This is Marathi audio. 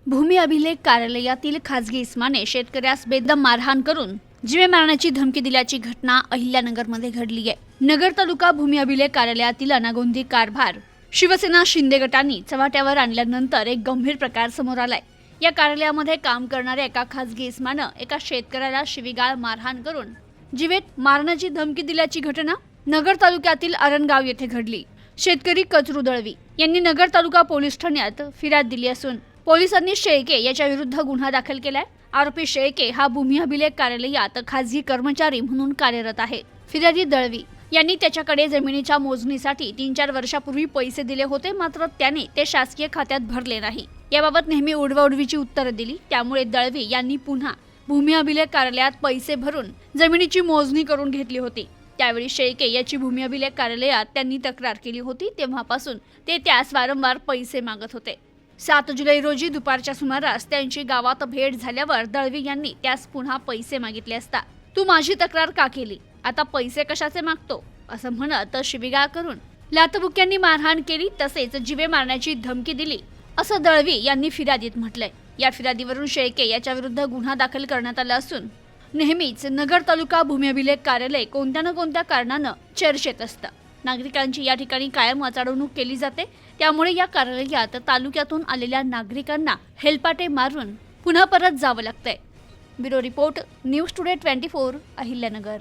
भूमी अभिलेख कार्यालयातील खासगी इस्माने शेतकऱ्यास बेदम मारहाण करून जीवे मारण्याची धमकी दिल्याची घटना अहिल्यानगरमध्ये घडली आहे। नगर तालुका भूमी अभिलेख कार्यालयातील अनागोंदी कारभार शिवसेना शिंदे गटांनी चव्हाट्यावर आणल्यानंतर एक गंभीर प्रकार समोर आलाय। या कार्यालयामध्ये काम करणाऱ्या एका खासगी इस्मानं एका शेतकऱ्याला शिवीगाळ मारहाण करून जीवेत मारण्याची धमकी दिल्याची घटना नगर तालुक्यातील अरणगाव येथे घडली। शेतकरी कचरू दळवी यांनी नगर तालुका पोलीस ठाण्यात फिर्याद दिली असून पोलिसांनी शेळके याच्या विरुद्ध गुन्हा दाखल केलाय। आरोपी शेळके हा भूमी अभिलेख कार्यालयात खासगी कर्मचारी म्हणून कार्यरत आहे। फिर्यादी दळवी यांनी त्याच्याकडे जमिनीच्या मोजणीसाठी 3-4 वर्षापूर्वी पैसे दिले होते, मात्र त्याने ते शासकीय खात्यात भरले नाही। याबाबत नेहमी उडवाउडवीची उत्तरं दिली, त्यामुळे दळवी यांनी पुन्हा भूमी अभिलेख कार्यालयात पैसे भरून जमिनीची मोजणी करून घेतली होती। त्यावेळी शेळके याची भूमी अभिलेख कार्यालयात त्यांनी तक्रार केली होती। तेव्हापासून ते त्यास वारंवार पैसे मागत होते। 7 जुलै रोजी दुपारच्या सुमारास त्यांची गावात भेट झाल्यावर दळवी यांनी त्यास पुन्हा पैसे मागितले असता तू माझी तक्रार का केली, आता पैसे कशाचे मागतो असं म्हणत शिवीगाळ करून लाथबुक्क्यांनी मारहाण केली, तसेच जीवे मारण्याची धमकी दिली असं दळवी यांनी फिर्यादीत म्हटलंय। या फिर्यादीवरून शेळके याच्या विरुद्ध गुन्हा दाखल करण्यात आला असून नेहमीच नगर तालुका भूमी अभिलेख कार्यालय कोणत्या ना कोणत्या कारणानं चर्चेत असतं। नागरिकांची या ठिकाणी कायम वाचाडवणूक केली जाते, त्यामुळे या कार्यालयात तालुक्यातून आलेल्या नागरिकांना हेलपाटे मारून पुन्हा परत जावं लागतंय। Bureau report, news today 24, Ahilyanagar.